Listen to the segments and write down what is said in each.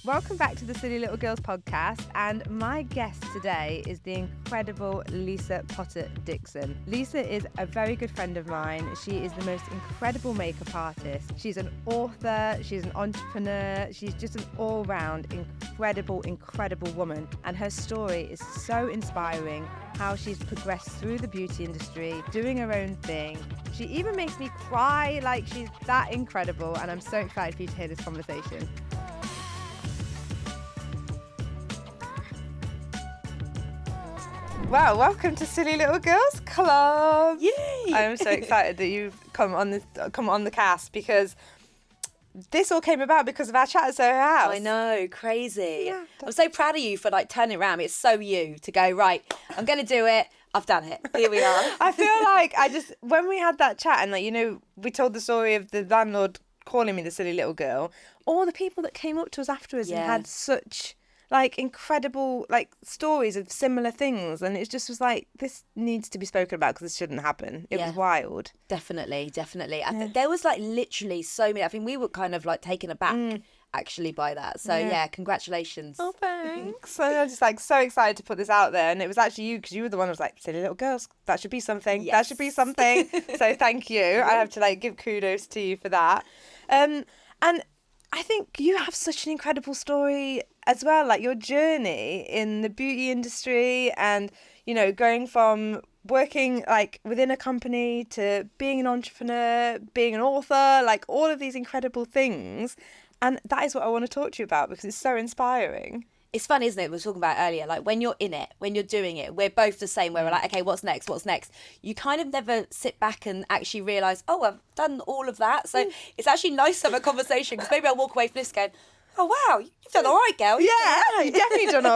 Welcome back to the Silly Little Girls podcast, and my guest today is the incredible Lisa Potter-Dixon. Lisa is a very good friend of mine. She is the most incredible makeup artist. She's an author, she's an entrepreneur, she's just an all-round incredible woman, and her story is so inspiring, how she's progressed through the beauty industry, doing her own thing. She even makes me cry, like she's that incredible, and I'm so excited for you to hear this conversation. Wow, welcome to Silly Little Girls Club. Yay! I'm so excited that you've come on the cast, because this all came about because of our chat at Soho House. I know, crazy. Yeah. I'm so proud of you for turning around. It's so you to go, right, I'm going to do it. I've done it. Here we are. I feel like when we had that chat and we told the story of the landlord calling me the silly little girl, all the people that came up to us afterwards and had such incredible stories of similar things, and it just was like, this needs to be spoken about because this shouldn't happen. It was wild. Definitely. There was literally so many. I think we were kind of taken aback actually by that. So congratulations. Oh, thanks. So I was just so excited to put this out there, and it was actually you, because you were the one who was like, silly little girls, that should be something. Yes. That should be something. So thank you. I have to give kudos to you for that. And I think you have such an incredible story as well, your journey in the beauty industry, and going from working within a company to being an entrepreneur, being an author, all of these incredible things. And that is what I want to talk to you about, because it's so inspiring. It's fun, isn't it? We were talking about earlier, when you're in it, when you're doing it, we're both the same, where we're like, okay, what's next? You kind of never sit back and actually realise, oh, I've done all of that. So it's actually nice to have a conversation, because maybe I'll walk away from this going, oh, wow, you've done all right, girl. You've definitely done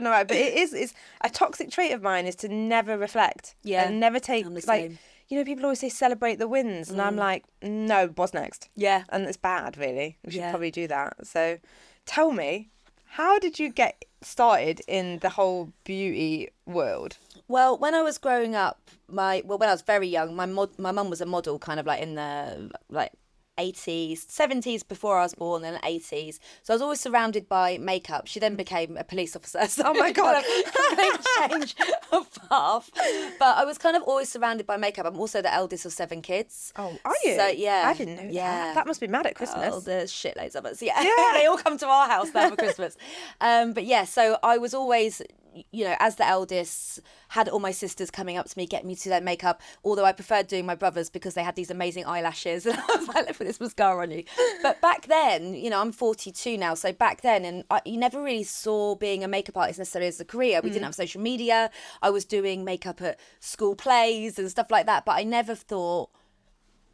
all right. But it's a toxic trait of mine is to never reflect. Yeah. And never take, people always say celebrate the wins. And I'm like, no, what's next? Yeah. And it's bad, really. We should probably do that. So tell me, how did you get started in the whole beauty world? Well, when I was growing up, when I was very young, my mum was a model, kind of in the 80s, 70s before I was born, and 80s. So I was always surrounded by makeup. She then became a police officer. So oh my God. Complete change of path. But I was kind of always surrounded by makeup. I'm also the eldest of 7 kids. Oh, are you? So, yeah. I didn't know that. That must be mad at Christmas. Oh, there's shitloads of us. Yeah. They all come to our house now for Christmas. But yeah, so I was always, as the eldest, had all my sisters coming up to me, getting me to their makeup, although I preferred doing my brothers because they had these amazing eyelashes, and I was like, let's put this mascara on you. But back then, I'm 42 now, so back then, and you never really saw being a makeup artist necessarily as a career. We didn't have social media. I was doing makeup at school plays and stuff like that, but I never thought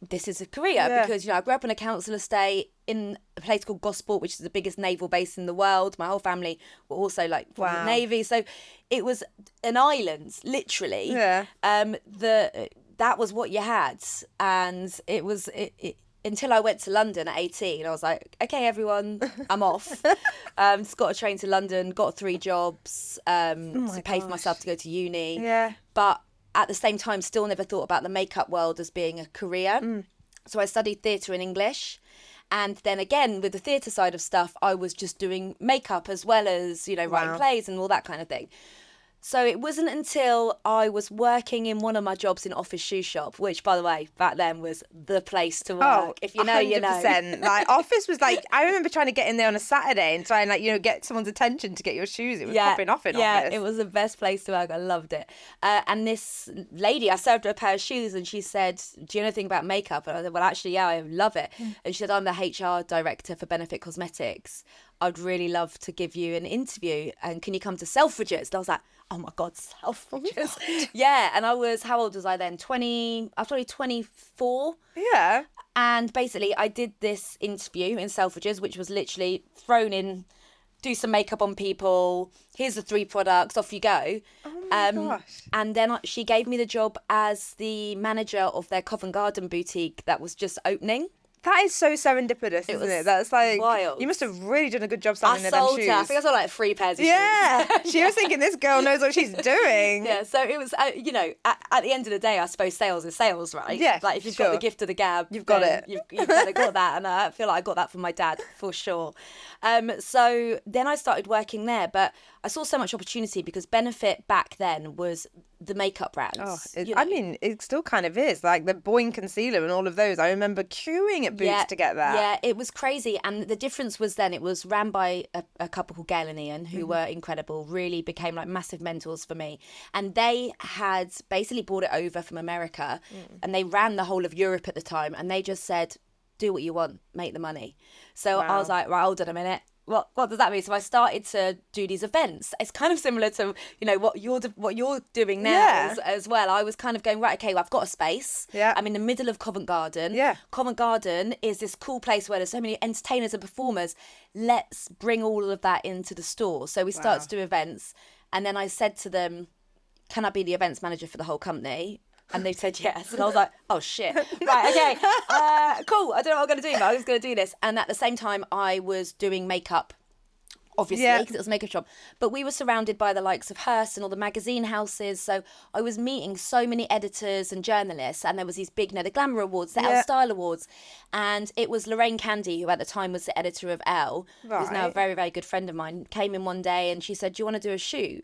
this is a career because, I grew up on a council estate in a place called Gosport, which is the biggest naval base in the world. My whole family were also from the Navy. So it was an island, literally. Yeah. That was what you had. And it was until I went to London at 18. I was like, okay, everyone, I'm off. Just got a train to London, got 3 jobs to pay for myself to go to uni. Yeah. But at the same time, still never thought about the makeup world as being a career. So I studied theatre and English. And then again, with the theatre side of stuff, I was just doing makeup as well as, writing plays and all that kind of thing. So it wasn't until I was working in one of my jobs in Office Shoe Shop, which, by the way, back then was the place to work. Oh, if you know, 100%. You know. Office was I remember trying to get in there on a Saturday and try and get someone's attention to get your shoes. It was popping off in Office. Yeah, it was the best place to work. I loved it. And this lady, I served her a pair of shoes, and she said, do you know anything about makeup? And I said, well, actually, yeah, I love it. And she said, I'm the HR director for Benefit Cosmetics. I'd really love to give you an interview, and can you come to Selfridges? And I was like, oh my God, Selfridges. Yeah. And how old was I then? I was probably 24. Yeah. And basically I did this interview in Selfridges, which was literally thrown in, do some makeup on people, here's the 3 products, off you go. Oh my gosh. And then she gave me the job as the manager of their Covent Garden boutique that was just opening. That is so serendipitous, isn't it? That's wild. You must have really done a good job selling them shoes. I think I sold 3 pairs of shoes. Yeah, she was thinking, this girl knows what she's doing. Yeah, so it was, at the end of the day, I suppose sales is sales, right? Yeah, if you've got the gift of the gab, you've got it. You've kind of got that, and I feel like I got that from my dad, for sure. So then I started working there, but I saw so much opportunity because Benefit back then was the makeup brands. I mean, it still kind of is. Like the Boing concealer and all of those. I remember queuing at Boots to get that. Yeah, it was crazy. And the difference was then it was ran by a couple called Gail and Ian, who were incredible, really became like massive mentors for me. And they had basically brought it over from America and they ran the whole of Europe at the time. And they just said, do what you want, make the money. So I was like, right, hold on a minute. What does that mean? So I started to do these events. It's kind of similar to, what you're doing now as well. I was kind of going, right, okay, well, I've got a space. Yeah. I'm in the middle of Covent Garden. Yeah. Covent Garden is this cool place where there's so many entertainers and performers. Let's bring all of that into the store. So we started to do events. And then I said to them, can I be the events manager for the whole company? And they said yes. And I was like, oh, shit. Right, okay. Cool. I don't know what I'm going to do, but I was going to do this. And at the same time, I was doing makeup, obviously, because it was a makeup shop. But we were surrounded by the likes of Hearst and all the magazine houses. So I was meeting so many editors and journalists. And there was these big, the Glamour Awards, the Elle Style Awards. And it was Lorraine Candy, who at the time was the editor of Elle, who's now a very, very good friend of mine, came in one day and she said, do you want to do a shoot?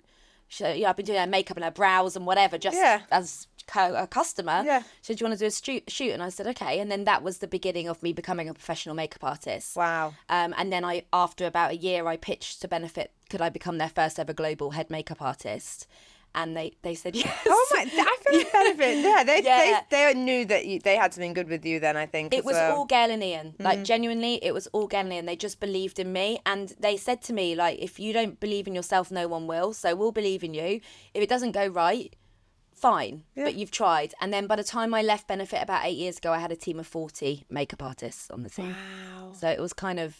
So, I've been doing her makeup and her brows and whatever, just as a customer. She said, do you want to do a shoot? And I said, okay. And then that was the beginning of me becoming a professional makeup artist. Wow. And then after about a year, I pitched to Benefit, could I become their first ever global head makeup artist? And they said yes. Oh my! I feel like Benefit. They knew that they had something good with you. Then I think it was all Gail and Ian. Like genuinely, it was all Gail and Ian. They just believed in me, and they said to me like, if you don't believe in yourself, no one will. So we'll believe in you. If it doesn't go right, fine, but you've tried. And then by the time I left Benefit about 8 years ago, I had a team of 40 makeup artists on the team. Wow! So it was kind of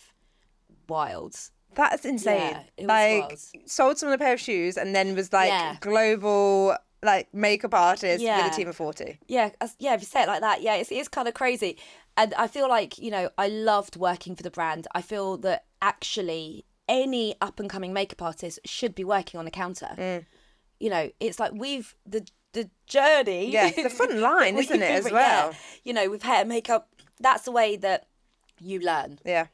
wild. That's insane. Yeah, it was wild. Sold someone a pair of shoes and then was like global makeup artist with a team of 40. Yeah, if you say it like that, it's kind of crazy. And I feel like, I loved working for the brand. I feel that actually any up and coming makeup artist should be working on a counter. It's like the journey. Yeah, the front line, isn't it, as well? With hair, makeup, that's the way that you learn. Yeah.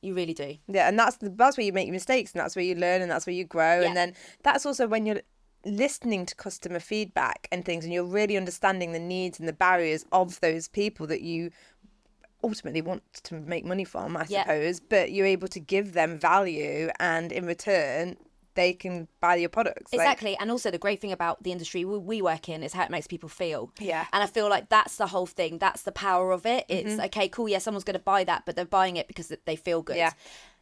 You really do. Yeah, and that's where you make your mistakes, and that's where you learn, and that's where you grow. And then that's also when you're listening to customer feedback and things, and you're really understanding the needs and the barriers of those people that you ultimately want to make money from, I suppose. But you're able to give them value, and in return, they can buy your products. Exactly. And also the great thing about the industry we work in is how it makes people feel. Yeah. And I feel like that's the whole thing. That's the power of it. It's okay, cool, someone's going to buy that, but they're buying it because they feel good. Yeah.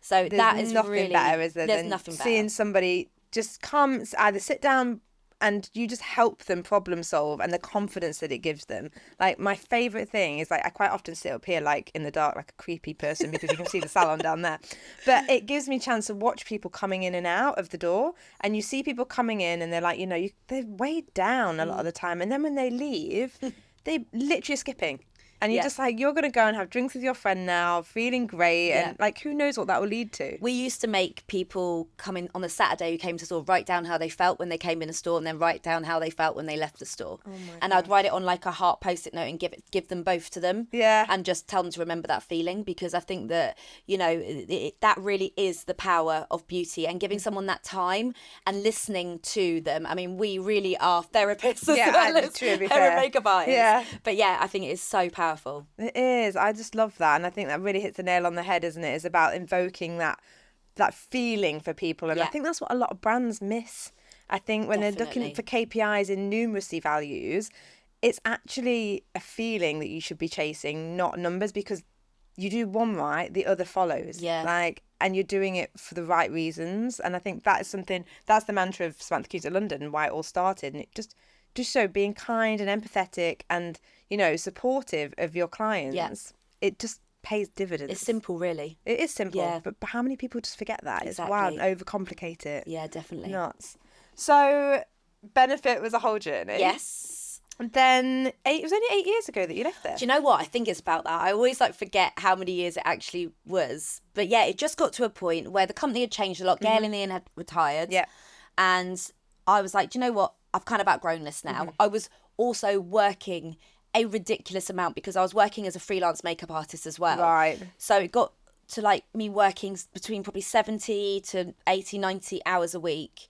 So that is nothing really better, is there? There's nothing better. Seeing somebody just come, either sit down and you just help them problem solve, and the confidence that it gives them. Like, my favourite thing is, like, I quite often sit up here, like, in the dark, like a creepy person, because you can see the salon down there. But it gives me a chance to watch people coming in and out of the door, and you see people coming in and they're like, they're weighed down a lot of the time. And then when they leave, they literally are skipping. And you're just like, you're going to go and have drinks with your friend now, feeling great. And like, who knows what that will lead to? We used to make people come in on a Saturday who came to store, write down how they felt when they came in the store, and then write down how they felt when they left the store. Oh my God. I'd write it on like a heart Post-it note and give them both to them. Yeah. And just tell them to remember that feeling, because I think that, that really is the power of beauty, and giving someone that time and listening to them. I mean, we really are therapists as well as hair and makeup artists. Yeah. But I think it is so powerful. It is. I just love that, and I think that really hits the nail on the head, isn't it? It's about invoking that feeling for people, and I think that's what a lot of brands miss. I think when they're looking for KPIs in numeracy values, it's actually a feeling that you should be chasing, not numbers, because you do one right, the other follows. Yeah. And you're doing it for the right reasons, and I think that is something. That's the mantra of Samantha Cusick London, and why it all started, and it just so being kind and empathetic and supportive of your clients, it just pays dividends. It's simple, really. It is simple, but how many people just forget that? Exactly. It's wild and overcomplicate it. Yeah, definitely. Nuts. So Benefit was a whole journey. Yes. And then it was only 8 years ago that you left there. Do you know what? I think it's about that. I always forget how many years it actually was. But it just got to a point where the company had changed a lot. Gail and Ian had retired. Yeah. And I was like, do you know what? I've kind of outgrown this now. I was also working a ridiculous amount because I was working as a freelance makeup artist as well. Right. So it got to like me working between probably 70 to 80, 90 hours a week.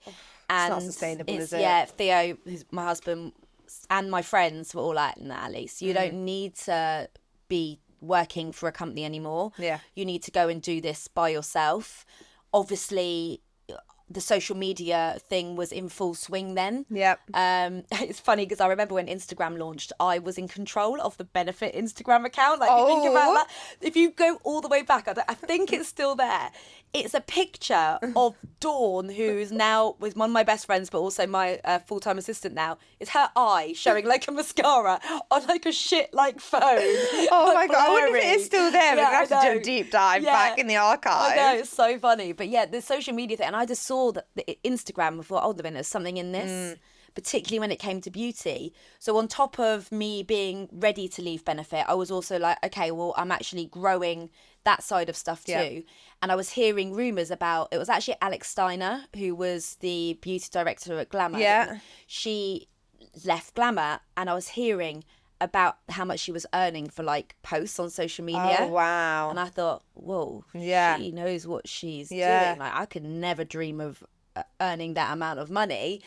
And it's not sustainable, is it? Yeah, Theo, who's my husband, and my friends were all like, nah, Alice, you don't need to be working for a company anymore. Yeah. You need to go and do this by yourself. Obviously, the social media thing was in full swing then. Yep. It's funny because I remember when Instagram launched, I was in control of the Benefit Instagram account. Like, you think about that. If you go all the way back, I think it's still there. It's a picture of Dawn, who's now with one of my best friends, but also my full-time assistant now. It's her eye showing like a mascara on like a shit like phone. Oh my God, I wonder if it is still there. We're going to have to do a deep dive back in the archive. I know, it's so funny. But yeah, the social media thing, and I just saw that the Instagram, I thought, oh, there's something in this. Particularly when it came to beauty. So on top of me being ready to leave Benefit, I was also like, okay, well, I'm actually growing that side of stuff too. Yeah. And I was hearing rumours about, it was actually Alex Steiner, who was the beauty director at Glamour. Yeah. She left Glamour, and I was hearing about how much she was earning for like posts on social media. Oh, wow. And I thought, whoa, Yeah. she knows what she's Yeah. doing. Like, I could never dream of earning that amount of money.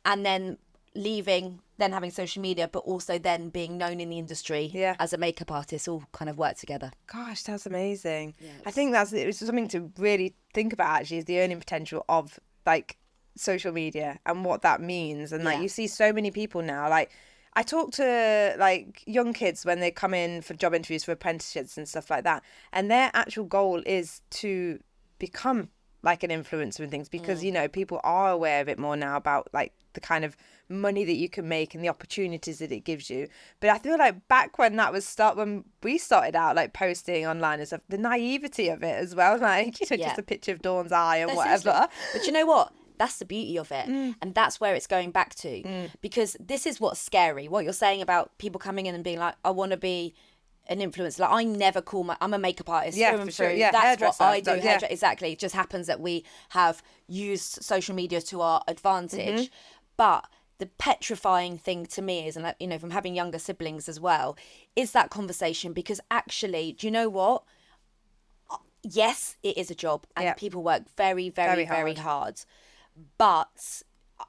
And then leaving, then having social media, but also then being known in the industry as a makeup artist, all kind of work together. Gosh, that's amazing. Yeah, I think it's something to really think about, actually, is the earning potential of like social media and what that means. And like you see so many people now, like I talk to like young kids when they come in for job interviews for apprenticeships and stuff like that, and their actual goal is to become like an influencer and things, because you know, people are aware of it more now about like the kind of money that you can make and the opportunities that it gives you. But I feel like back when when we started out like posting online and stuff, the naivety of it as well, like, you know, just a picture of Dawn's eye and whatever. But you know what? That's the beauty of it. And that's where it's going back to. Because this is what's scary. What you're saying about people coming in and being like, I want to be an influencer. Like, I never I'm a makeup artist. Yeah, for sure. Yeah, that's what I do. Yeah. Exactly. It just happens that we have used social media to our advantage. But the petrifying thing to me is, and like, you know, from having younger siblings as well, is that conversation. Because actually, do you know what? Yes, it is a job, and people work very, very, very hard. But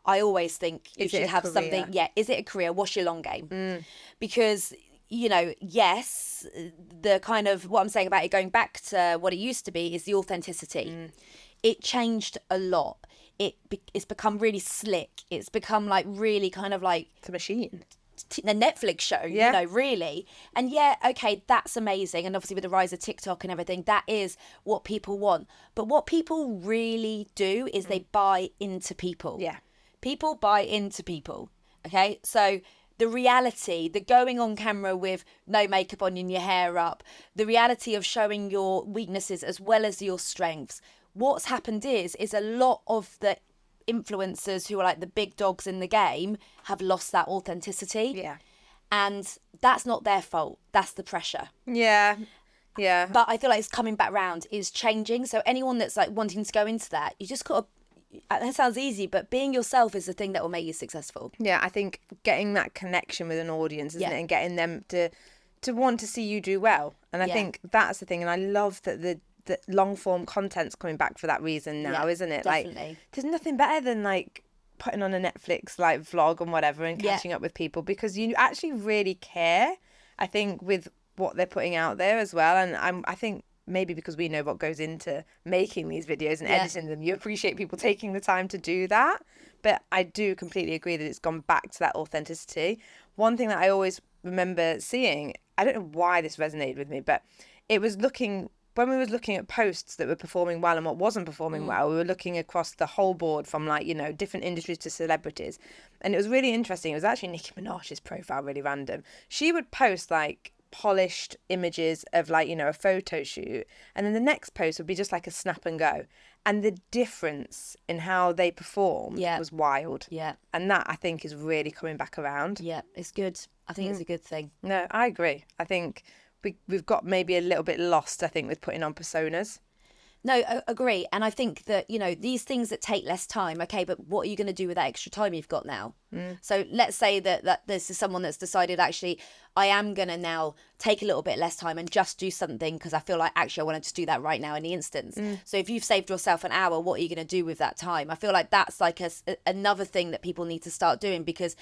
I always think you should have something. Yeah, is it a career? What's your long game? Because, you know, yes, the kind of what I'm saying about it going back to what it used to be is the authenticity. It changed a lot. It's become really slick. It's become like really kind of like It's a machine. A Netflix show, you know, really. And yeah, okay, that's amazing. And obviously with the rise of TikTok and everything, that is what people want. But what people really do is they buy into people. Yeah. People buy into people. Okay, so the reality, the going on camera with no makeup on and your hair up, the reality of showing your weaknesses as well as your strengths. What's happened is a lot of the influencers who are like the big dogs in the game have lost that authenticity. Yeah. And that's not their fault. That's the pressure. Yeah. Yeah. But I feel like it's coming back round, is changing. So anyone that's like wanting to go into that, you just got to, that sounds easy, but being yourself is the thing that will make you successful. Yeah, I think getting that connection with an audience, isn't it? And getting them to want to see you do well. And I think that's the thing. And I love that the long form content's coming back for that reason now, isn't it? Definitely. Like, there's nothing better than like putting on a Netflix like vlog and whatever and catching up with people, because you actually really care, I think, with what they're putting out there as well. And I think maybe because we know what goes into making these videos and editing them, you appreciate people taking the time to do that. But I do completely agree that it's gone back to that authenticity. One thing that I always remember seeing, I don't know why this resonated with me, but it was when we were looking at posts that were performing well and what wasn't performing well, we were looking across the whole board from like, you know, different industries to celebrities. And it was really interesting. It was actually Nicki Minaj's profile, really random. She would post like polished images of like, you know, a photo shoot. And then the next post would be just like a snap and go. And the difference in how they performed was wild. Yeah. And that, I think, is really coming back around. Yeah, it's good. I think it's a good thing. No, I agree. I think we've got maybe a little bit lost, I think, with putting on personas. No, agree. And I think that, these things that take less time, okay, but what are you going to do with that extra time you've got now? So let's say that this is someone that's decided, actually, I am going to now take a little bit less time and just do something because I feel like actually I want to just do that right now in the instance. So if you've saved yourself an hour, what are you going to do with that time? I feel like that's like another thing that people need to start doing, because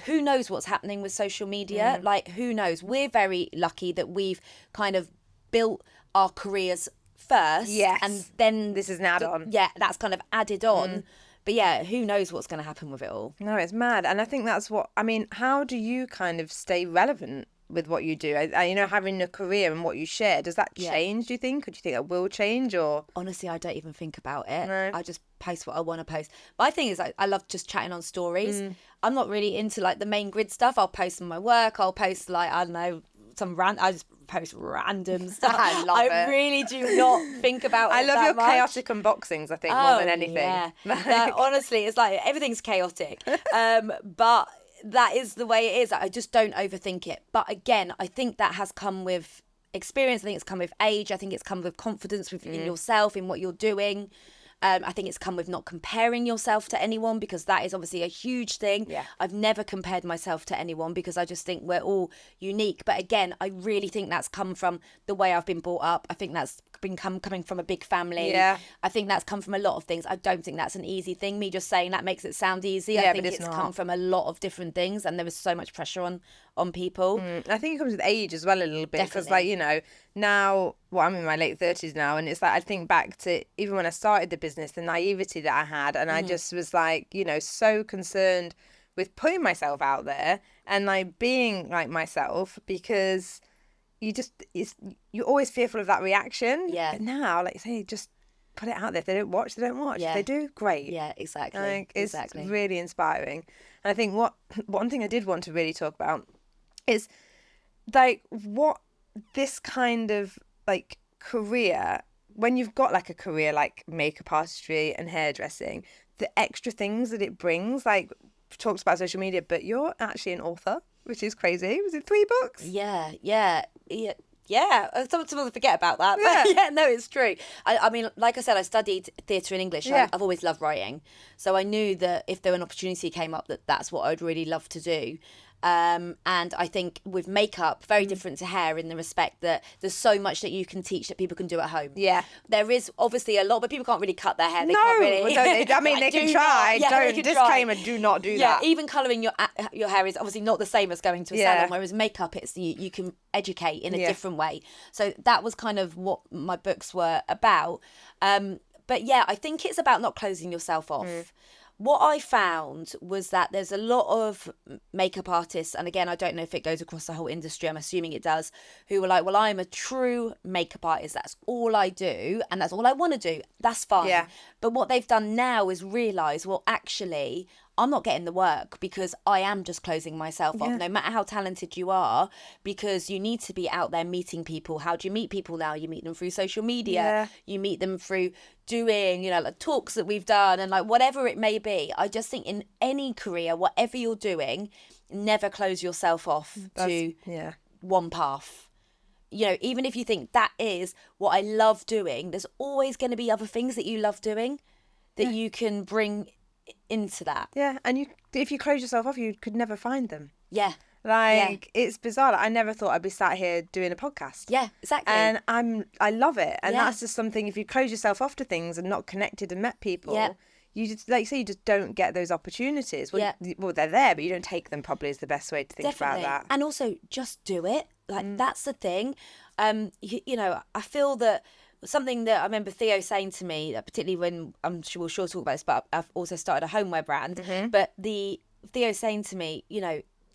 who knows what's happening with social media? Like, who knows? We're very lucky that we've kind of built our careers first, and then this is an add-on. That's kind of added on. But yeah, who knows what's going to happen with it all? No, it's mad. And I think that's what, I mean, how do you kind of stay relevant with what you do? Having a career and what you share, does that change, do you think? Or do you think it will change? Or honestly, I don't even think about it. No. I just post what I want to post. My thing is, I love just chatting on stories. I'm not really into like the main grid stuff. I'll post my work. I'll post like, I don't know, I just post random stuff. I love it. I really do not think about it. I love that your much. chaotic unboxings, I think, more than anything. Yeah. Honestly, it's like everything's chaotic. But that is the way it is. I just don't overthink it. But again, I think that has come with experience. I think it's come with age. I think it's come with confidence within yourself, in what you're doing. I think it's come with not comparing yourself to anyone, because that is obviously a huge thing. Yeah. I've never compared myself to anyone because I just think we're all unique. But again, I really think that's come from the way I've been brought up. I think that's been coming from a big family. Yeah. I think that's come from a lot of things. I don't think that's an easy thing. Me just saying that makes it sound easy. Yeah, I think but it's it's come not. from a lot of different things, and there was so much pressure on people. I think it comes with age as well a little bit, because Definitely. now, well, I'm in my late 30s now, and it's like I think back to even when I started the business, the naivety that I had, and I just was like, so concerned with putting myself out there and like being like myself, because you're always fearful of that reaction. Yeah. But now, like you say, just put it out there. If they don't watch, they don't watch. Yeah. If they do, great. Yeah, exactly. Like, it's exactly. really inspiring. And I think one thing I did want to really talk about is like what this kind of like career, when you've got like a career like makeup artistry and hairdressing, the extra things that it brings. Like, talks about social media, but you're actually an author, which is crazy. Was it 3 books? Yeah. Someone forget about that. Yeah. But yeah, no, it's true. I mean, like I said, I studied theatre and English. Yeah. I've always loved writing. So I knew that if there were an opportunity came up, that's what I'd really love to do. And I think with makeup, very different to hair in the respect that there's so much that you can teach that people can do at home. Yeah. There is obviously a lot, but people can't really cut their hair. They No, can't really. I mean, they can try. They can Disclaimer, try. do not do that. Even colouring your hair is obviously not the same as going to a salon, whereas makeup, it's you can educate in a different way. So that was kind of what my books were about. But yeah, I think it's about not closing yourself off. What I found was that there's a lot of makeup artists, and again, I don't know if it goes across the whole industry, I'm assuming it does, who are like, well, I'm a true makeup artist. That's all I do, and that's all I want to do. That's fine. Yeah. But what they've done now is realise, well, actually, I'm not getting the work because I am just closing myself off, no matter how talented you are, because you need to be out there meeting people. How do you meet people now? You meet them through social media. Yeah. You meet them through doing, like talks that we've done and like whatever it may be. I just think in any career, whatever you're doing, never close yourself off to one path. Even if you think that is what I love doing, there's always going to be other things that you love doing that you can bring into that. Yeah, and if you close yourself off, you could never find them. Yeah. It's bizarre. Like, I never thought I'd be sat here doing a podcast. Yeah, exactly. And I love it. And that's just something, if you close yourself off to things and not connected and met people, you just, like you say, you just don't get those opportunities. Well, they're there, but you don't take them, probably is the best way to think about that. And also, just do it. Like, that's the thing. I feel that something that I remember Theo saying to me, particularly when I'm sure we'll talk about this, but I've also started a homeware brand. But Theo saying to me,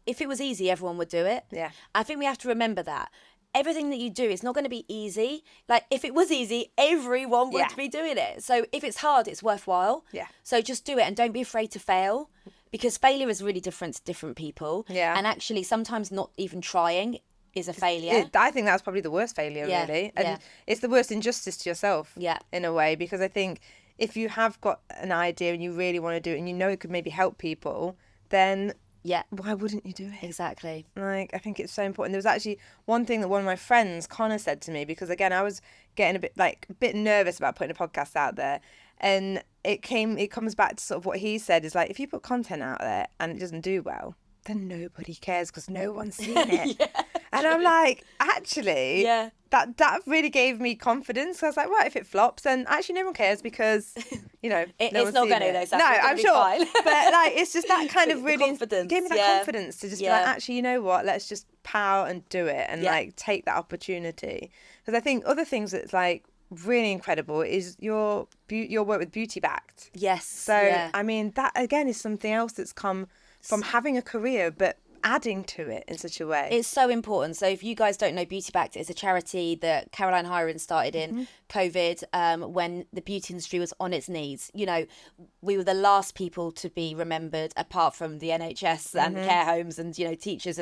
if it was easy, everyone would do it. Yeah. I think we have to remember that. Everything that you do is not going to be easy. Like, if it was easy, everyone would be doing it. So if it's hard, it's worthwhile. Yeah. So just do it and don't be afraid to fail, because failure is really different to different people. Yeah. And actually, sometimes not even trying is a failure. I think that's probably the worst failure, really. And it's the worst injustice to yourself, in a way, because I think if you have got an idea and you really want to do it and you know it could maybe help people, then Yeah. why wouldn't you do it? Exactly. Like, I think it's so important. There was actually one thing that one of my friends, Connor, said to me, because again, I was getting a bit nervous about putting a podcast out there. And it comes back to sort of what he said is like, if you put content out there and it doesn't do well, then nobody cares because no one's seen it. Yeah. And I'm like, actually, Yeah. that really gave me confidence. I was like, right, if it flops, then actually no one cares because, you know, It's no one's not seen going to, it. though, Sam. No, It's gonna I'm be sure. fine. But like, it's just that kind of The really confidence, gave me that yeah. confidence to just be Yeah. like, actually, you know what? Let's just power and do it and Yeah. like take that opportunity. Because I think other things that's like really incredible is your work with Beauty Backed. Yes. So yeah. I mean, that again is something else that's come from having a career, but adding to it in such a way. It's so important. So if you guys don't know, Beauty Backed is a charity that Caroline Hiren started in COVID when the beauty industry was on its knees. You know, we were the last people to be remembered apart from the NHS and care homes and, you know, teachers.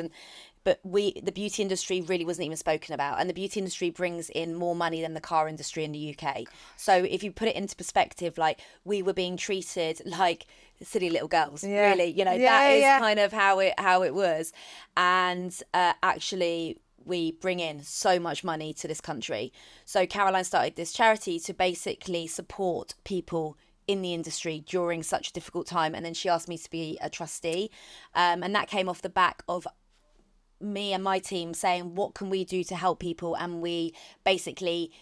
But the beauty industry really wasn't even spoken about. And the beauty industry brings in more money than the car industry in the UK. So if you put it into perspective, like we were being treated like silly little girls, really, you know, that is kind of how it was. And actually we bring in so much money to this country. So Caroline started this charity to basically support people in the industry during such a difficult time. And then she asked me to be a trustee. And that came off the back of me and my team saying, what can we do to help people? And we basically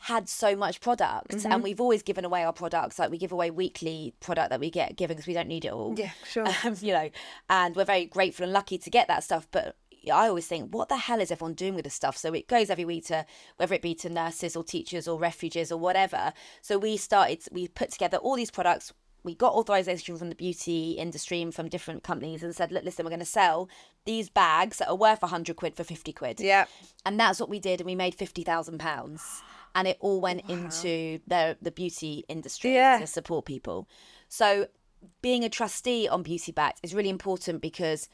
had so much product and we've always given away our products. Like we give away weekly product that we get given because we don't need it all. Yeah, sure. You know, and we're very grateful and lucky to get that stuff. But I always think, what the hell is everyone doing with this stuff? So it goes every week to, whether it be to nurses or teachers or refugees or whatever. So we put together all these products. We got authorization from the beauty industry and from different companies and said, look, listen, we're going to sell these bags that are worth 100 quid for 50 quid. Yeah. And that's what we did. And we made £50,000. And it all went into the beauty industry to support people. So being a trustee on Beauty Backed is really important because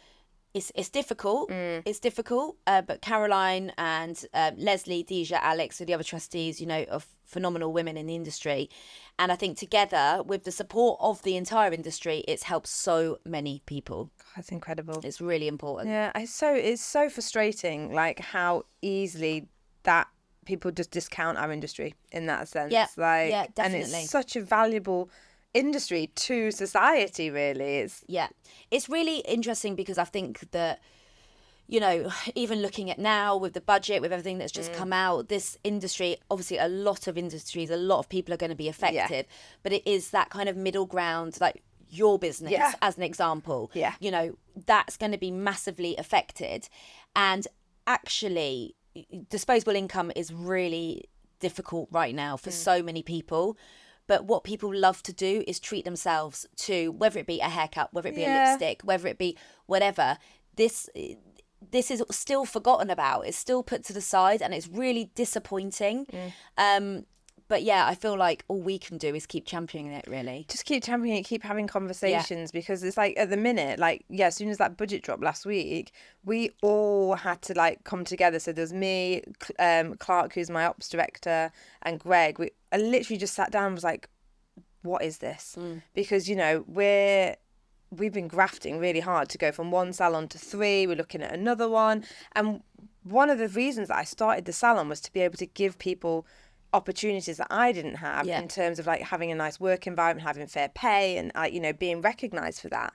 it's difficult. It's difficult. But Caroline and Leslie, Deja, Alex are the other trustees, you know, of phenomenal women in the industry. And I think together with the support of the entire industry, it's helped so many people. That's incredible. It's really important. Yeah, it's so frustrating, like how easily that people just discount our industry in that sense. Yeah, like, yeah, definitely. And it's such a valuable industry to society, really. It's really interesting because I think that, you know, even looking at now with the budget, with everything that's just come out, this industry, obviously a lot of industries, a lot of people are going to be affected, but it is that kind of middle ground, like your business as an example, you know, that's going to be massively affected. And actually disposable income is really difficult right now for so many people. But what people love to do is treat themselves to, whether it be a haircut, whether it be a lipstick, whether it be whatever. This is still forgotten about. It's still put to the side, and it's really disappointing. But yeah, I feel like all we can do is keep championing it, really. Just keep championing it, keep having conversations, because it's like at the minute, like, as soon as that budget dropped last week, we all had to like come together. So there's me, Clark, who's my ops director, and Greg. I literally just sat down and was like, what is this? Because, you know, we've been grafting really hard to go from one salon to 3. We're looking at another one. And one of the reasons that I started the salon was to be able to give people opportunities that I didn't have in terms of like having a nice work environment, having fair pay, and you know, being recognised for that.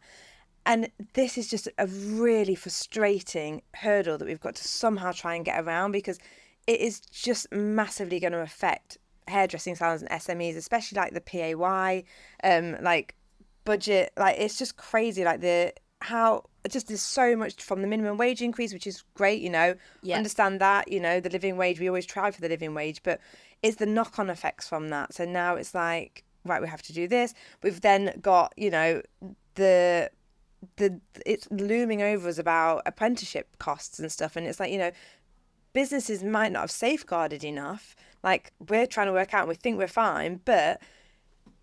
And this is just a really frustrating hurdle that we've got to somehow try and get around, because it is just massively going to affect hairdressing salons and SMEs, especially like the PAY like budget. Like, it's just crazy, like how just there's so much from the minimum wage increase, which is great, you know, understand that, you know, the living wage, we always try for the living wage, but it's the knock-on effects from that. So now it's like, right, we have to do this. We've then got, you know, it's looming over us about apprenticeship costs and stuff, and it's like, you know, businesses might not have safeguarded enough. Like, we're trying to work out and we think we're fine, but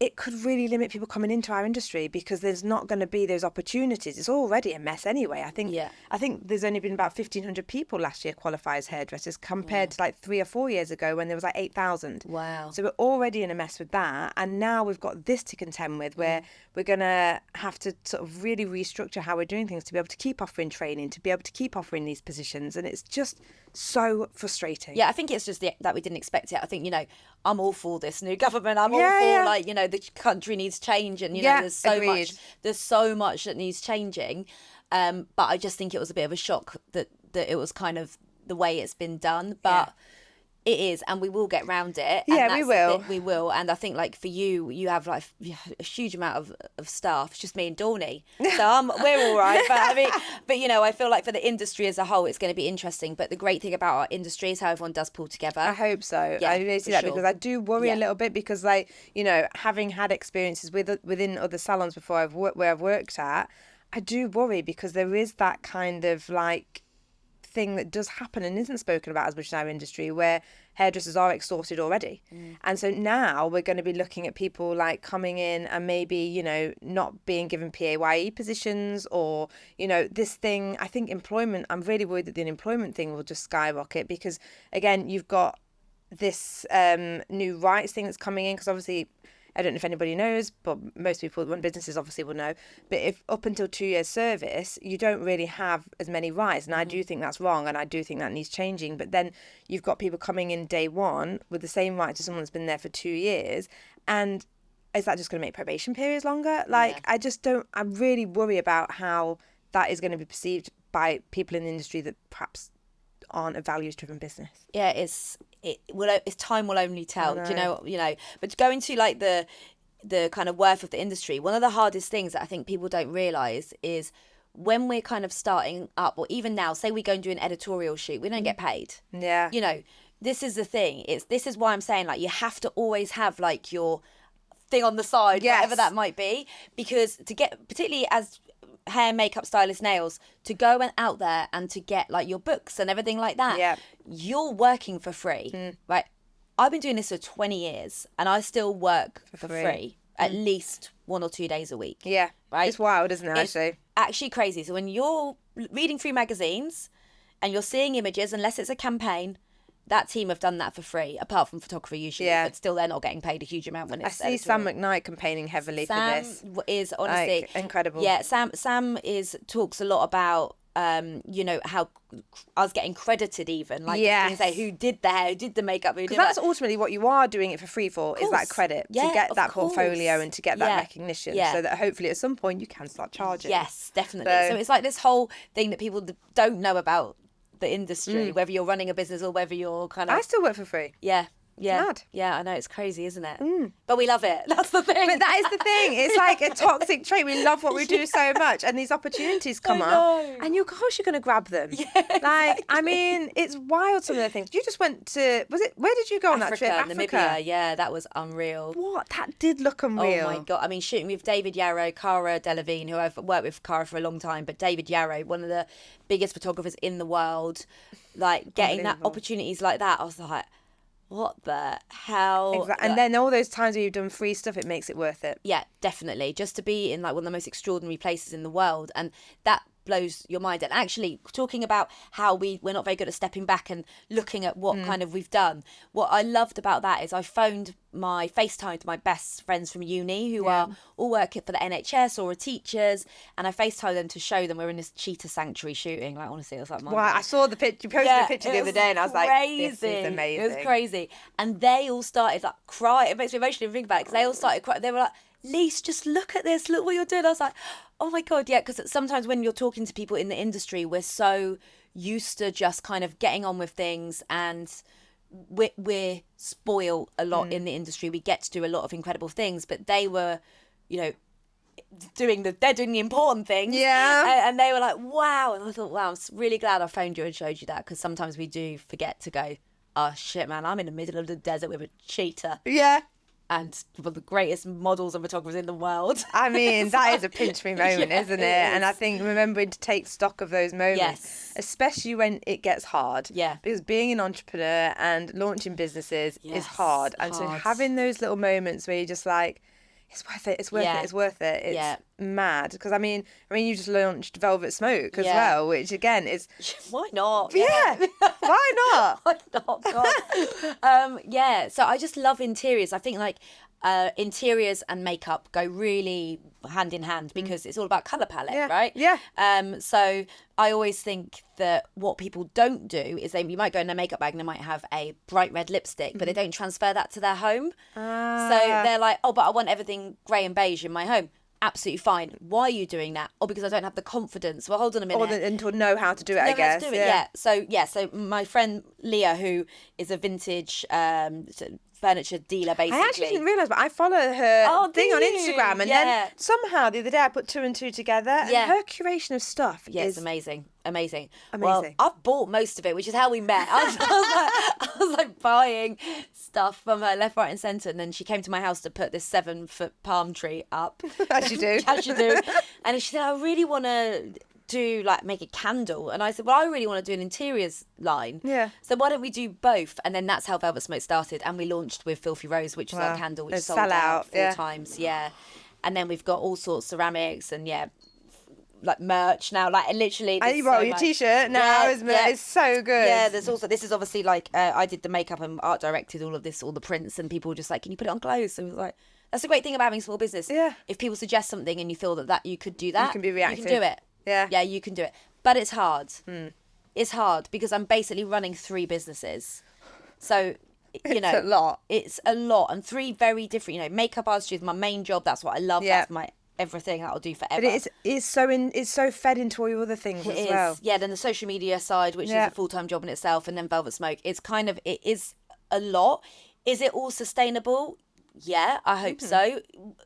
it could really limit people coming into our industry because there's not going to be those opportunities. It's already a mess anyway. I think there's only been about 1,500 people last year qualify as hairdressers compared to like 3 or 4 years ago when there was like 8,000. Wow. So we're already in a mess with that. And now we've got this to contend with where we're going to have to sort of really restructure how we're doing things to be able to keep offering training, to be able to keep offering these positions. And it's just so frustrating. Yeah, I think it's just that we didn't expect it. I think, I'm all for this new government. I'm all for like, the country needs change, and there's so much that needs changing. But I just think it was a bit of a shock that it was kind of the way it's been done. But it is, and we will get round it. Yeah, we will. We will. And I think like for you have like a huge amount of staff. It's just me and Dawny. So we're all right. But I feel like for the industry as a whole, it's going to be interesting. But the great thing about our industry is how everyone does pull together. I hope so. Yeah, I really see that because I do worry a little bit because having had experiences within other salons before where I've worked at, I do worry because there is that kind of like thing that does happen and isn't spoken about as much in our industry where hairdressers are extorted already. And so now we're going to be looking at people like coming in and maybe not being given PAYE positions or this thing. I think employment, I'm really worried that the unemployment thing will just skyrocket because again you've got this new rights thing that's coming in because obviously I don't know if anybody knows, but most people that run businesses obviously will know. But if up until 2 years service, you don't really have as many rights. And I do think that's wrong and I do think that needs changing. But then you've got people coming in day one with the same rights as someone that's been there for 2 years. And is that just going to make probation periods longer? I really worry about how that is going to be perceived by people in the industry that perhaps aren't a values-driven business. Yeah, it's time will only tell. Do you know? But going to like the kind of worth of the industry, one of the hardest things that I think people don't realise is when we're kind of starting up, or even now, say we go and do an editorial shoot, we don't get paid. Yeah. This is the thing. This is why I'm saying like you have to always have like your thing on the side, whatever that might be, because to get, particularly as hair, makeup, stylist, nails, to go and out there and to get like your books and everything like that, you're working for free, right? I've been doing this for 20 years and I still work for free at least 1 or 2 days a week. Yeah, right. It's wild, isn't it? It's actually crazy. So when you're reading through magazines and you're seeing images, unless it's a campaign, that team have done that for free, apart from photography usually, but still they're not getting paid a huge amount when it's I see Sam McKnight campaigning heavily for this. Sam is honestly incredible. Yeah, Sam talks a lot about how I was getting credited even, like you can say who did the hair, who did the makeup, who did that's ultimately what you are doing it for free for, is that credit, to get that portfolio and to get that recognition, so that hopefully at some point you can start charging. Yes, definitely. So it's like this whole thing that people don't know about the industry, whether you're running a business or whether you're kind of... I still work for free. Yeah. Mad. Yeah, I know, it's crazy, isn't it? But we love it. That's the thing. But that is the thing. It's like a toxic trait. We love what we do so much, and these opportunities come up, and of course you're going to grab them. Yeah, exactly. I mean, it's wild. Some of the things you just went to. Where did you go on that trip? Africa. Namibia. Yeah, that was unreal. What? That did look unreal. Oh my god! I mean, shooting with David Yarrow, Cara Delevingne, who I've worked with Cara for a long time, but David Yarrow, one of the biggest photographers in the world, like getting that opportunities like that, I was like, what the hell? Exactly. And then all those times where you've done free stuff, it makes it worth it. Yeah, definitely. Just to be in like one of the most extraordinary places in the world, and that blows your mind. And actually talking about how we're not very good at stepping back and looking at what kind of we've done, what I loved about that is I phoned FaceTimed my best friends from uni who are all working for the NHS or are teachers, and I FaceTimed them to show them we're in this cheetah sanctuary shooting. Like honestly, it was like, wow, I saw the picture. You posted a picture the other day, and I was like, this is amazing. It was crazy, and they all started like crying. It makes me emotional to think about it because they all started crying. They were like, Lise, just look at this, look what you're doing. I was like, oh my god, yeah, because sometimes when you're talking to people in the industry, we're so used to just kind of getting on with things, and we're spoiled a lot in the industry. We get to do a lot of incredible things, but they were, they're doing the important things. Yeah. And they were like, wow. And I thought, wow, I'm really glad I phoned you and showed you that, because sometimes we do forget to go, oh shit, man, I'm in the middle of the desert with a cheetah. Yeah. And one of the greatest models and photographers in the world. I mean, that is a pinch me moment, isn't it? And I think remembering to take stock of those moments, especially when it gets hard. Yeah. Because being an entrepreneur and launching businesses is hard. And so having those little moments where you're just like, it's worth it. It's worth it. It's worth it. It's mad. Because I mean, you just launched Velvet Smoke as well, which again is why not? Yeah, why not? Why not? God. So I just love interiors. I think like interiors and makeup go really hand in hand because it's all about colour palette, right? Yeah. So I always think that what people don't do is you might go in their makeup bag and they might have a bright red lipstick, but they don't transfer that to their home. So they're like, oh, but I want everything grey and beige in my home. Absolutely fine. Why are you doing that? Or because I don't have the confidence. Well, hold on a minute. Or to know how to do it, I guess. So my friend Leah, who is a vintage furniture dealer, basically. I actually didn't realise, but I follow her thing on Instagram, and then somehow the other day I put 2 and 2 together, and her curation of stuff is amazing. Well, I've bought most of it, which is how we met. I was like buying stuff from her left, right, and centre, and then she came to my house to put this 7-foot palm tree up. As you do. As you do. And she said, I really want to make a candle, and I said, well, I really want to do an interiors line, so why don't we do both? And then that's how Velvet Smoke started, and we launched with Filthy Rose, which is our candle, which sold out 4 times. And then we've got all sorts of ceramics and like merch now, like literally your t-shirt now is so good. There's also, this is obviously like I did the makeup and art directed all of this, all the prints, and people were just like, can you put it on clothes? So it was like, that's the great thing about having a small business. If people suggest something and you feel that you could do that, you can be reactive. You can do it. Yeah, you can do it. But it's hard. It's hard because I'm basically running 3 businesses. So, it's a lot. It's a lot. And 3 very different, makeup artistry is my main job. That's what I love. That's my everything that I'll do forever. But it's so fed into all your other things as well. Yeah, then the social media side, which is a full-time job in itself, and then Velvet Smoke. It is a lot. Is it all sustainable? Yeah, I hope so.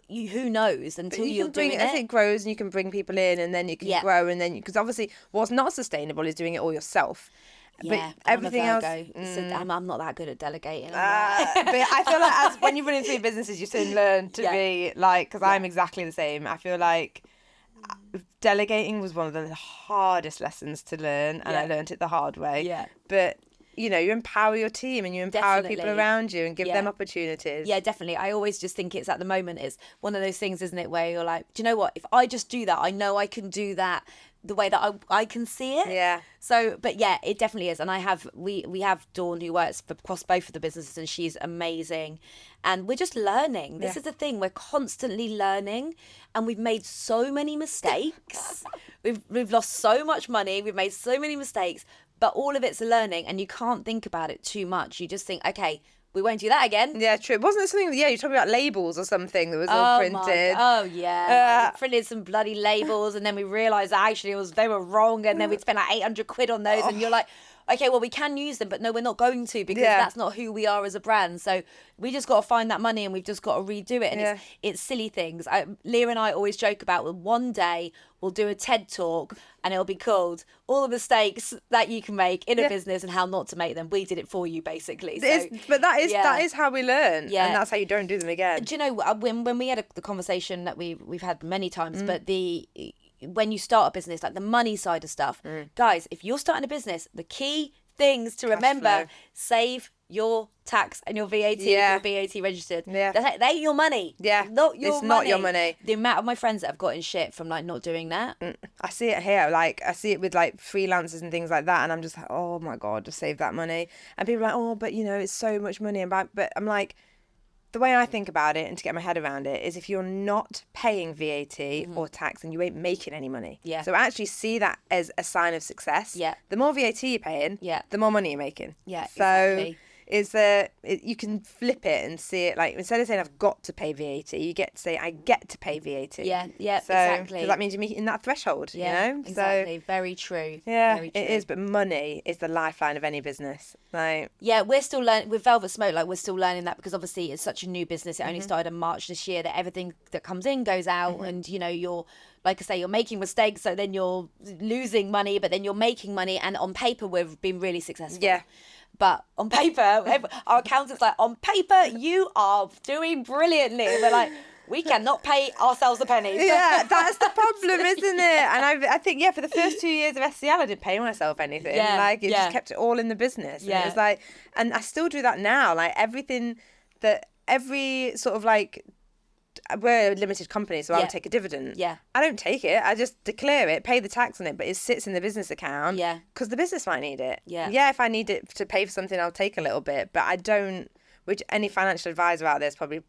Who knows until you're doing it. As it grows and you can bring people in, and then you can grow, and then because obviously what's not sustainable is doing it all yourself. Yeah, but everything else. I'm not that good at delegating. But I feel like when you're running 3 businesses, you soon learn to be like, because I'm exactly the same. I feel like delegating was one of the hardest lessons to learn, and I learned it the hard way. Yeah, but you empower your team and you empower people around you and give them opportunities. Yeah, definitely. I always just think it's at the moment, it's one of those things, isn't it, where you're like, do you know what? If I just do that, I know I can do that the way that I can see it. Yeah. So, but yeah, it definitely is. And we have Dawn, who works across both of the businesses, and she's amazing. And we're just learning. This is the thing. We're constantly learning, and we've made so many mistakes. We've lost so much money. We've made so many mistakes. But all of it's a learning, and you can't think about it too much. You just think, okay, we won't do that again. Yeah, true. Wasn't it something, you're talking about labels or something that was all printed? We printed some bloody labels, and then we realised that actually they were wrong, and then we'd spent like 800 quid on those, and you're like, okay, well, we can use them, but no, we're not going to, because that's not who we are as a brand. So we just got to find that money, and we've just got to redo it. And it's silly things. Leah and I always joke about, well, one day we'll do a TED talk, and it'll be called All the Mistakes That You Can Make in a Business and How Not to Make Them. We did it for you, basically. So, but that is how we learn. Yeah. And that's how you don't do them again. Do you know, when we had the conversation that we've had many times, but when you start a business, like the money side of stuff, guys, if you're starting a business, the key things to remember, save your tax and your VAT, your VAT registered. Yeah. They're your money. Yeah. Not your money. Not your money. The amount of my friends that have gotten shit from like not doing that. I see it here. Like I see it with like freelancers and things like that, and I'm just like, oh my God, just save that money. And people are like, oh, but it's so much money. But I'm like, the way I think about it, and to get my head around it, is if you're not paying VAT or tax, then you ain't making any money. Yeah. So actually see that as a sign of success. Yeah. The more VAT you're paying, the more money you're making. Yeah. So you can flip it and see it like, instead of saying I've got to pay VAT, you get to say I get to pay VAT. Yeah. Yeah. So, exactly. Because that means you're meeting that threshold. Yeah. Exactly. So, very true. Yeah. Very true. It is. But money is the lifeline of any business. Like. Yeah, we're still learning with Velvet Smoke. Like we're still learning that, because obviously it's such a new business. It only started in March this year. That everything that comes in goes out, and you're, like I say, you're making mistakes. So then you're losing money, but then you're making money. And on paper, we've been really successful. Yeah. But on paper, our accountant's like, on paper, you are doing brilliantly. We're like, we cannot pay ourselves a penny. Yeah, that's the problem, isn't it? And I think, for the first 2 years of SCL, I didn't pay myself anything. Yeah, like, it just kept it all in the business. Yeah. And it was like, and I still do that now. Like, every sort of like we're a limited company, so I would take a dividend. Yeah. I don't take it. I just declare it, pay the tax on it, but it sits in the business account. Yeah. Because the business might need it. Yeah. Yeah, if I need it to pay for something, I'll take a little bit, but I don't, which any financial advisor out there is probably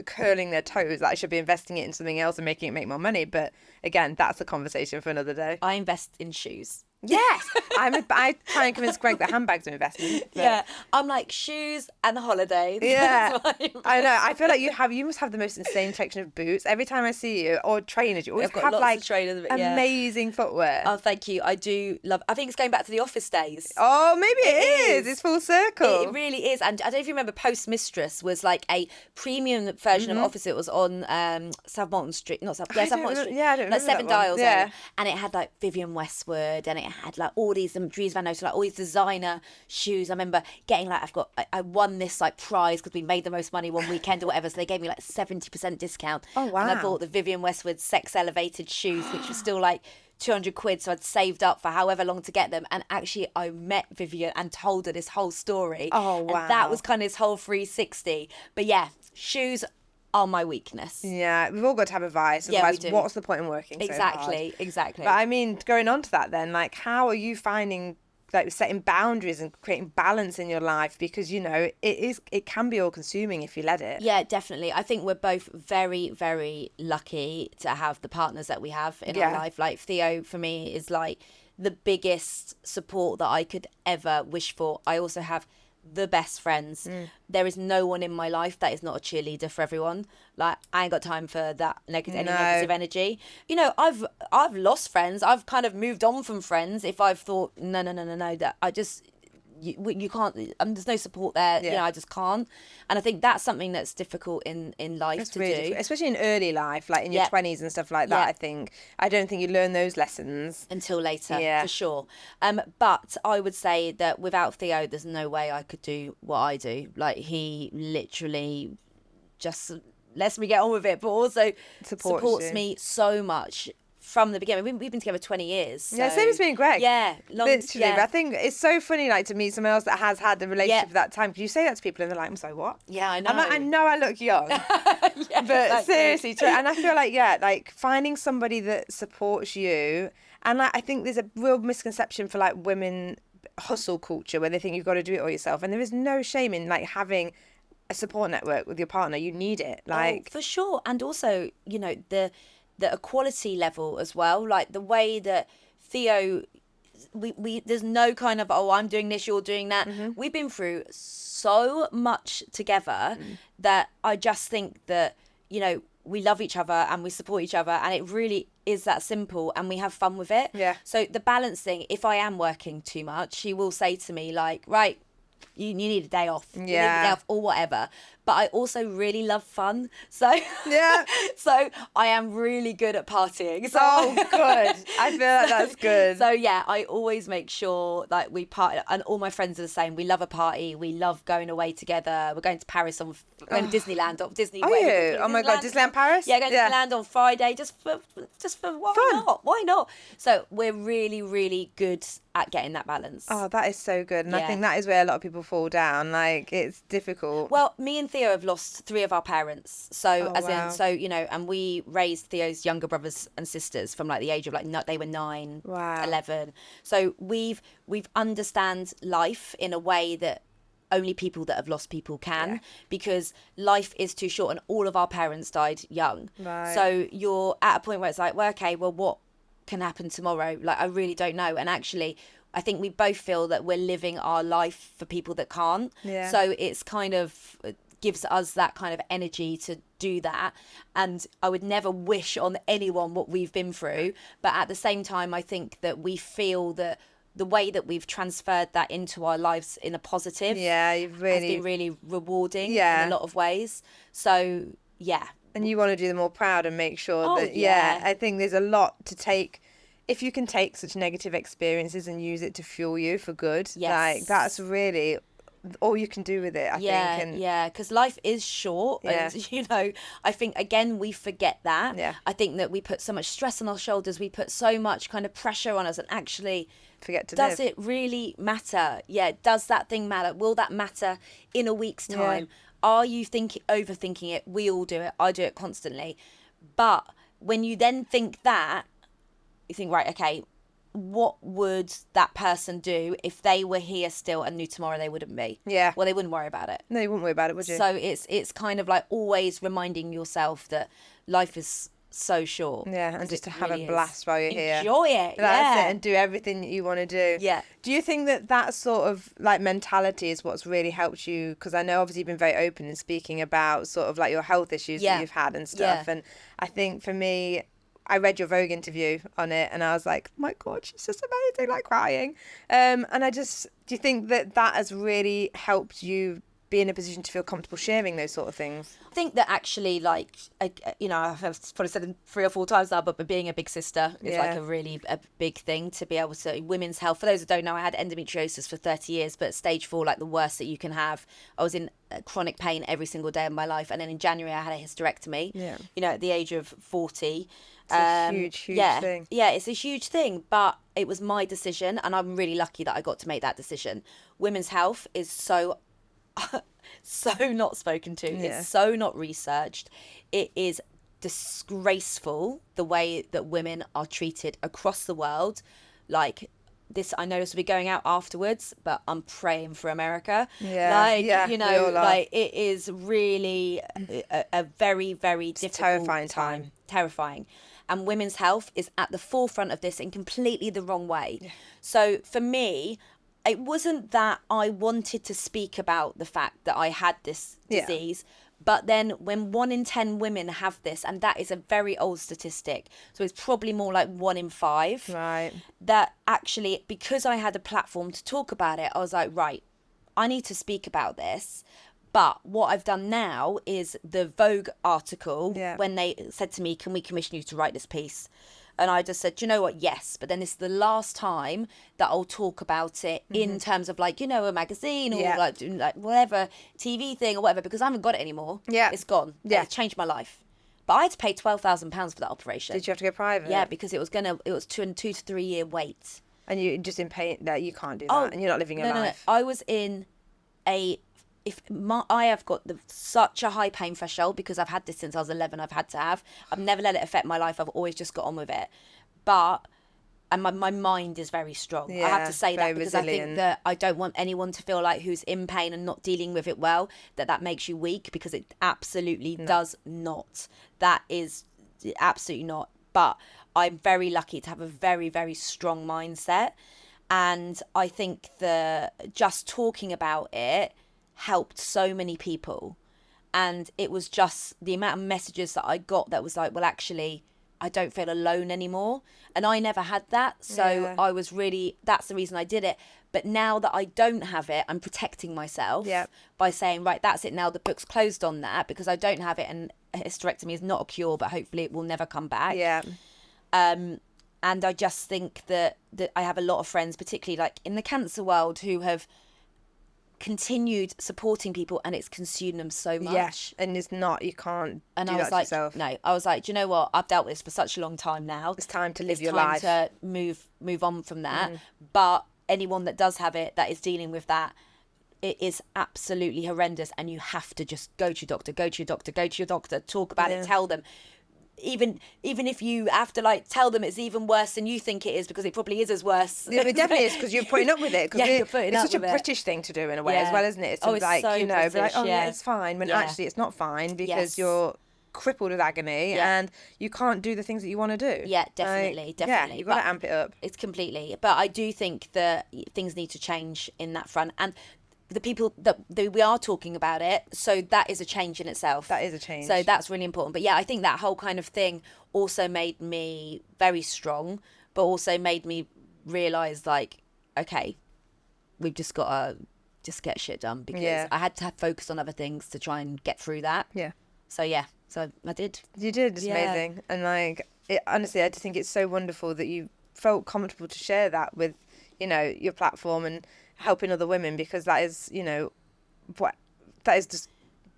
curling their toes that I should be investing it in something else and making it make more money. But again, that's a conversation for another day. I invest in shoes. Yes, I try and convince Greg that handbags are investment. Yeah, I'm like shoes and holidays. Yeah, I know. I feel like you must have the most insane collection of boots. Every time I see you, or trainers, you always have like trainers, amazing footwear. Oh, thank you. I do love. I think it's going back to the office days. Oh, maybe it is. It's full circle. It really is. And I don't know if you remember, Post Mistress was like a premium version of Office. It was on South Molton Street, not South. Yeah, South Molton Street. Yeah, I don't remember like Seven Dials. Yeah, and it had like Vivienne Westwood, and it had like all these Dries Van Noten, like all these designer shoes. I remember getting like I won this like prize because we made the most money one weekend or whatever, so they gave me like 70% discount. Oh wow! And I bought the Vivienne Westwood Sex Elevated shoes, which was still like 200 quid, so I'd saved up for however long to get them. And actually I met Vivienne and told her this whole story. Oh wow! And that was kind of this whole 360. But yeah, shoes are my weakness. Yeah, we've all got to have a vice. Otherwise, what's the point in working so hard? Exactly. But I mean, going on to that then, like, how are you finding, like, setting boundaries and creating balance in your life? Because, you know, it can be all consuming if you let it. Yeah, definitely. I think we're both very, very lucky to have the partners that we have in our life. Like, Theo, for me, is like the biggest support that I could ever wish for. I also have the best friends. There is no one in my life that is not a cheerleader for everyone. Like, I ain't got time for that negative energy. You know, I've lost friends. I've kind of moved on from friends if I've thought no, that I just you can't. There's no support there. You know, I just can't. And I think that's something that's difficult in life to do, especially in early life, like in your 20s and stuff like that. I don't think you learn those lessons until later, for sure. But I would say that without Theo, there's no way I could do what I do. Like, he literally just lets me get on with it, but also supports me so much. From the beginning, we've been together 20 years. So. Yeah, same as me and Greg. Yeah, literally. But I think it's so funny, like, to meet someone else that has had the relationship at that time. Because you say that to people and they're like, I'm sorry, what? Yeah, I know. I'm like, I know I look young, but seriously, and I feel like like finding somebody that supports you, and like I think there's a real misconception for like women hustle culture where they think you've got to do it all yourself, and there is no shame in like having a support network with your partner. You need it, like for sure, and also you know the equality level as well, like the way that Theo, we there's no kind of I'm doing this, you're doing that. We've been through so much together that I just think that, you know, we love each other and we support each other, and it really is that simple, and we have fun with it. So the balancing, if I am working too much, he will say to me like, right, you need a day off. You need a day off or whatever. But I also really love fun. So so I am really good at partying. So. Oh, good. I feel like that's good. So yeah, I always make sure that we party, and all my friends are the same. We love a party. We love going away together. We're going to Paris going to Disneyland or Disney. Are you? Oh my God, Disneyland Paris? Yeah, going to Disneyland on Friday just for why not? Why not? So we're really, really good at getting that balance. Oh, that is so good. And I think that is where a lot of people fall down. Like, it's difficult. Well, me and Theo have lost 3 of our parents. So you know, and we raised Theo's younger brothers and sisters from like the age of like they were 9, 11. So we've understand life in a way that only people that have lost people can, because life is too short, and all of our parents died young. So you're at a point where it's like, well, okay, well, what can happen tomorrow? Like, I really don't know. And actually, I think we both feel that we're living our life for people that can't. So it's kind of gives us that kind of energy to do that. And I would never wish on anyone what we've been through, but at the same time, I think that we feel that the way that we've transferred that into our lives in a positive has been really rewarding in a lot of ways. So and you want to do them all proud and make sure that I think there's a lot to take. If you can take such negative experiences and use it to fuel you for good, like that's really all you can do with it, I think. Because life is short, and you know, I think again we forget that. I think that we put so much stress on our shoulders, we put so much kind of pressure on us, and actually forget to live. Does it really matter? Does that thing matter? Will that matter in a week's time? Are you overthinking it? We all do it. I do it constantly. But when you then think that, you think, right, okay, what would that person do if they were here still and knew tomorrow they wouldn't be? Yeah. Well, they wouldn't worry about it. No, you wouldn't worry about it, would you? So it's kind of like always reminding yourself that life is so short. Yeah, and just to have a blast while you're here. Enjoy it. That's it, and do everything that you want to do. Yeah. Do you think that sort of like mentality is what's really helped you? Because I know obviously you've been very open in speaking about sort of like your health issues that you've had and stuff. Yeah. And I think for me, I read your Vogue interview on it and I was like, oh my God, she's just amazing, like crying. And do you think that has really helped you be in a position to feel comfortable sharing those sort of things? I think that actually, like, I've probably said it 3 or 4 times now, but being a big sister is like a big thing to be able to. Women's health, for those that don't know, I had endometriosis for 30 years, but stage 4, like the worst that you can have. I was in chronic pain every single day of my life. And then in January, I had a hysterectomy, at the age of 40. It's a huge thing. Yeah, it's a huge thing, but it was my decision, and I'm really lucky that I got to make that decision. Women's health is so not spoken to. It's so not researched. It is disgraceful the way that women are treated across the world. Like this, I know this will be going out afterwards, but I'm praying for America. Like it is really a very, very difficult, terrifying. And women's health is at the forefront of this in completely the wrong way. Yeah. So for me, it wasn't that I wanted to speak about the fact that I had this disease, but then when 1 in 10 women have this, and that is a very old statistic, so it's probably more like 1 in 5, right? That actually, because I had a platform to talk about it, I was like, right, I need to speak about this. But what I've done now is the Vogue article, when they said to me, can we commission you to write this piece? And I just said, do you know what? Yes. But then this is the last time that I'll talk about it in terms of like, a magazine or like doing like whatever TV thing or whatever, because I haven't got it anymore. Yeah. It's gone. Yeah. It's changed my life. But I had to pay £12,000 for that operation. Did you have to go private? Yeah, because it was 2 to 3 year wait. And you just in pain that you can't do that, and you're not living your life. No. I was in I have got such a high pain threshold because I've had this since I was 11. I've never let it affect my life. I've always just got on with it. But my mind is very strong. I have to say that because resilient. I think that I don't want anyone to feel like who's in pain and not dealing with it well, that makes you weak, because it absolutely does not. That is absolutely not. But I'm very lucky to have a very, very strong mindset. And I think that just talking about it helped so many people. And it was just the amount of messages that I got that was like, well, actually, I don't feel alone anymore. And I never had that. So I was really, that's the reason I did it. But now that I don't have it, I'm protecting myself by saying, right, that's it now. The book's closed on that because I don't have it. And hysterectomy is not a cure, but hopefully it will never come back. Yeah. And I just think that I have a lot of friends, particularly like in the cancer world, who have continued supporting people, and it's consumed them so much. Yes, and it's not, you can't and do I was that like, yourself. No, I was like, do you know what? I've dealt with this for such a long time now. It's time to live your life. It's time to move on from that. But anyone that does have it, that is dealing with that, it is absolutely horrendous, and you have to just go to your doctor, talk about it, tell them. Even if you have to like tell them it's even worse than you think it is, because it probably is as worse. Yeah, it definitely is, because you're putting up with it. It's such a British thing to do in a way as well, isn't it? It's like, so be British, like, oh yeah, it's fine, when actually it's not fine, because you're crippled with agony and you can't do the things that you want to do. Yeah, definitely. Yeah, you've got to amp it up. It's completely. But I do think that things need to change in that front, and the people that we are talking about it, so that is a change in itself. That is a change. So that's really important. But yeah, I think that whole kind of thing also made me very strong, but also made me realise, like, okay, we've just got to just get shit done, because I had to have focus on other things to try and get through that. Yeah. So I did. You did. It's amazing. And like, honestly, I just think it's so wonderful that you felt comfortable to share that with, your platform and helping other women, because that is, that is just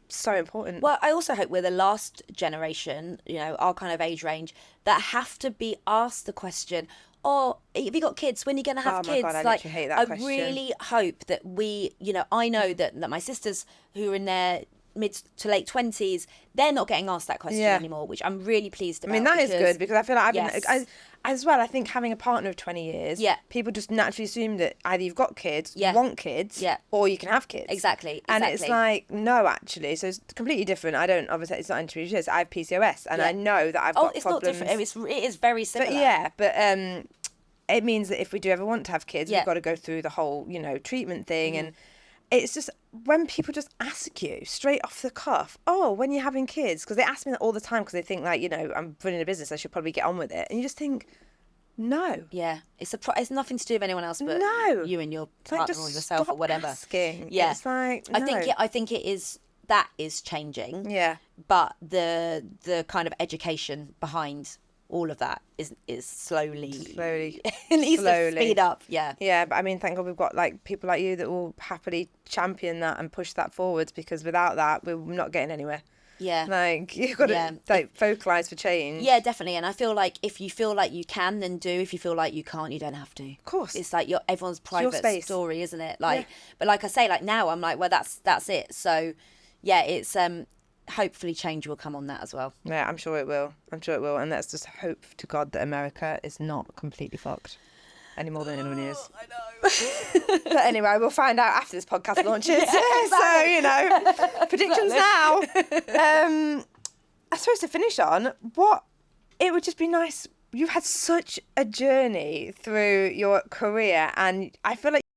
so important. Well, I also hope we're the last generation, our kind of age range, that have to be asked the question, oh, have you got kids? When are you going to have kids? God, I literally hate that question. I really hope that we, I know that my sisters who are in their mid to late 20s, they're not getting asked that question anymore, which I'm really pleased about. I mean, that is good, because I feel like as well, I think having a partner of 20 years, people just naturally assume that either you've got kids, you want kids, or you can have kids. Exactly. And it's like, no, actually. So it's completely different. I don't, obviously, it's not endometriosis. I have PCOS, and I know that I've got it's problems. not different. It is very similar. But it means that if we do ever want to have kids, we've got to go through the whole, treatment thing. And it's just, when people just ask you straight off the cuff, oh, when you're having kids, because they ask me that all the time, because they think, like, I'm running a business, I should probably get on with it. And you just think, no. Yeah. It's nothing to do with anyone else but you and your partner or yourself or whatever. Asking. Yeah. It's like, no. I think it is, that is changing. Yeah. But the kind of education behind all of that is slowly it needs to speed up. Yeah, but I mean, thank God we've got like people like you that will happily champion that and push that forwards, because without that we're not getting anywhere. Like, you've got to like vocalise for change. Yeah, definitely. And I feel like if you feel like you can, then do. If you feel like you can't, you don't have to. Of course. It's like everyone's private story, isn't it? Like, but like I say, like now I'm like, well, that's it. So yeah, it's hopefully change will come on that as well. Yeah, I'm sure it will. And let's just hope to God that America is not completely fucked any more than anyone is. I know. But anyway, we'll find out after this podcast launches. So, predictions now. I suppose to finish on, it would just be nice. You've had such a journey through your career, and I feel like